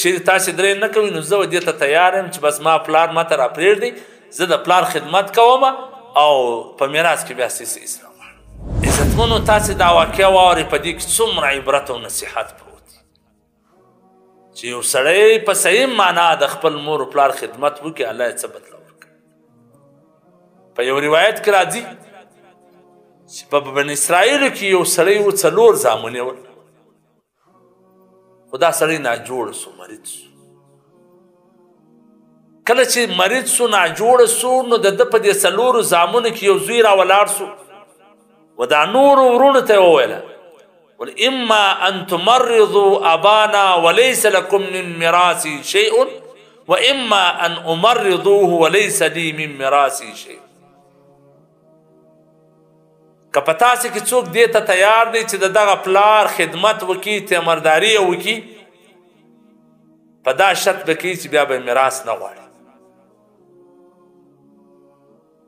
چیرې تاسې درې نه کوئ نو زه دې ته تیار یم چې بس ما پلار ما ته را پرېږدئ زه د پلار خدمت کوم او په میراث کې بیا ستاسې حصه غواړم. عزتمنو تاسې دا واقعه واورئ په دې کې څومره عبرت او نصیحت پروت دی چې یو سړی په صحیح معنا د خپل مور او پلار خدمت وکړي الله یې څه بدله ورکړي. په یو روایت کې راځي چې په بني اسرائیلو کې یو سړی و 4 زامن یې ول خو دا سړی ناجوړه سو مریض سو. کله چې مریض سو ناجوړه سو نو د ده په دې 4 زامنو کې یو زوی را ولاړ سو و دا نورو ورونو ته یې وویله ول اما ان تمرضوا ابانا وليس لكم من میراثي شیء و اما ان امرضوه وليس لي من میراثي شیء. که په تاسې کې څوک دې ته تیار دی چې د دغه پلار خدمت وکړي تیمرداري یې وکړي په دا شرط به کوي چې بیا به میراث نه غواړي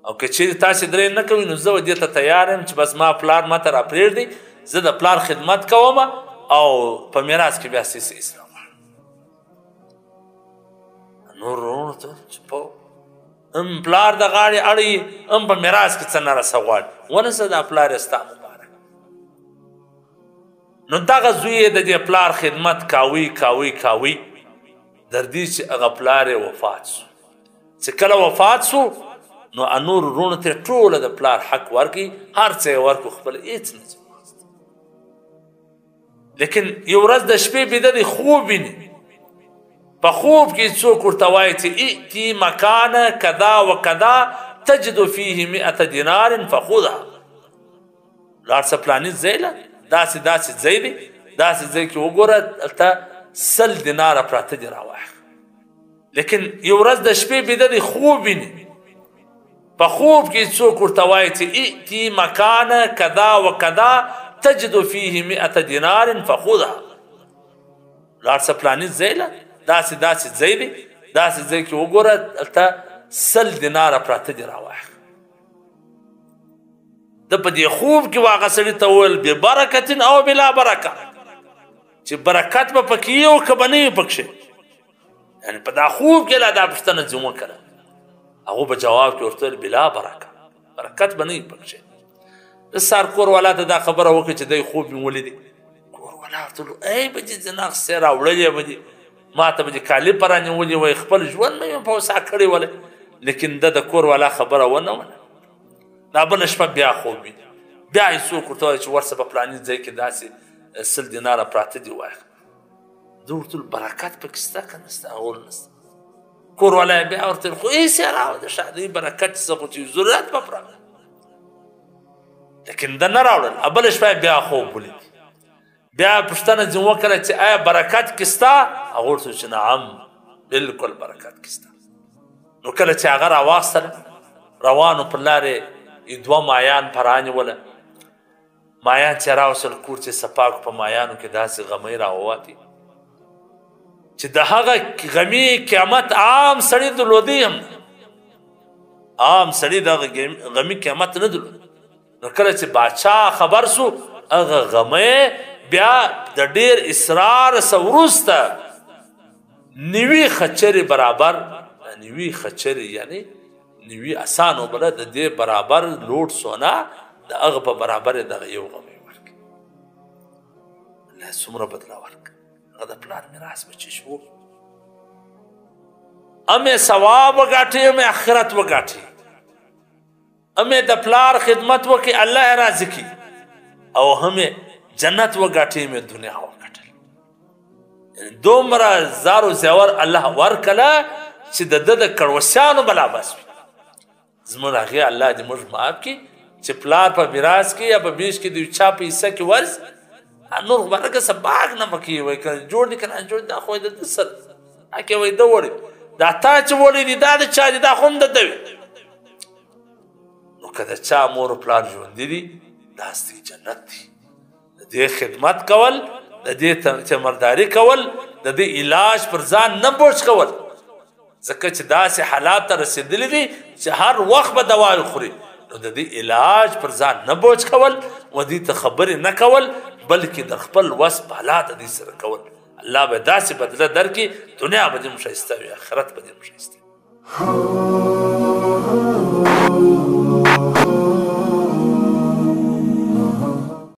او که چیرې تاسې درې نه کوئ نو زه دې ته تیار یم چې بس ما پلار ما ته را پرېږدئ زه د پلار خدمت کوم او په میراث کې بیا ستاسې حصه غواړم. نور وروڼو ته چې په پلار د غاړې اړوي په میراث کې څه نه رسه غواړي ونسه دا پلار یې ستا مبارک. نو دغه زوی یې د دې پلار خدمت کاوي در دې چې هغه پلار یې وفات سو. چې کله وفات سو نو نور وروڼو ته ټوله د پلار حق ورکړي هر څه یې ورکړو خپله هېڅ نه ځي لیکن یو ورځ د شپې بیده دی خوب ویني په خوب کې څوک ورته وایي چې ائتي مکان کذا و کذا تجد فيه 100 دینار فخذها لاړ شه پلاني ځای له داسې ځای دی داسې ځای کې وګوره هلته 100 دیناره پراته دي راواخله. لیکن یو ورځ د شپې بیده دی خوب ویني په خوب کې څوک ورته وایي چې ائتي مکان کذا و کذا تجد فيه 100 دینار فخذها لاړ شه پلاني ځای له داسې ځای دی داسې ځای کې وګوره هلته 100 دیناره پراته دي راواخله. ده په دې خوب کې هغه سړي ته وویل ببرکت او بلا برکه چې برکت به پکې وي او که به نه وي پکښې یعنې په دا خوب کې لا دا پوښتنه ځینې وکړه هغو به جواب کې ورته ویل بلا برکه برکت به نه وي پکښې. د سار کور والا ته دا خبره وکړه چې دی خوب مې ولیدې کور والا ورته ویل ای به دې زناقصې راوړلې به دې ما ته به دې کالي په رانیولې وای خپل ژوند مې په وسع کړی ولی لیکن ده د کور والا خبره ونه منه. دا بله شپه بیا خوب ویني بیا یې څوک ورته وایي چې ورسه په پلاني ځای کې داسې 100 دیناره پراته دي واخله. ده ورته ویل برکت پکې شته که نسته هغول نسته. کور والا یې بیا ورته ویل خو هېڅ یې راوړه شادۍ برکت څه خو چې ضرورت به پراغله لیکن ده نه راوړل. بله شپه بیا خوب ولید بیا پوښتنه ځینې وکړه چې آیا برکت کې شته هغه ورته چې نعم بلکل برکت کې شته. نو کله چې هغه راواخیستله روانو پر لارې 2 مایان په رانیوله مایان چې راوستل کور چې سپاکو په مایانو کې داسې غمۍ راووتې چې د هغه غمي قیامت عام سړي درلودی هم عام سړي دغه غمي قیامت نه درلود. نو کله چې باچا خبر سو هغه غمۍ بیا د ډیر اصرار سره وروسته نوي خچرې برابر نوي خچرې یعنی نوي اسانو بله د دې برابر لوډ سونا د هغه په برابر یې دغه یو غمۍ ورکړي. الله څومره بدله ورکړه هغه د پلار میراث به چې شو امې ثواب وګاټي امې آخرت وګاټي امې د پلار خدمت وکړي الله یې راضي کړي او همې جنت وګاټي مې دنیا وګاټل. دومره زار و زیور الله ورکله چې د ده د کړوسیانو بلا بس وي. زموږ هغې الله دې موږ معاف کړي چې پلار په میراث کې یا په بیش کې د یو چا په حصه کې ورځ نور خو به هغه څه باغ نه پکې وایي که جوړ دي که نه جوړ دا خو یې د ده سر هکې وایي ده وړي دا تا چې وړی دي دا د چا دي دا خو هم د ده وي. نو که د چا مور و پلار ژوندي دي دا ستاسې جنت دی. د دې خدمت کول د دې تیمرداري کول د دې علاج پر ځان نه بوج کول ځکه چې داسې حالات ته رسېدلي دي چې هر وخت به دوا وخوري نو د دې علاج پر ځان نه بوج کول و دې ته خبرې نه کول بلکې د خپل وس په حالات دې سره کول الله به داسې بدله درکړي، دنیا به دې هم ښایسته وي، آخرت به دې هم ښایسته وي.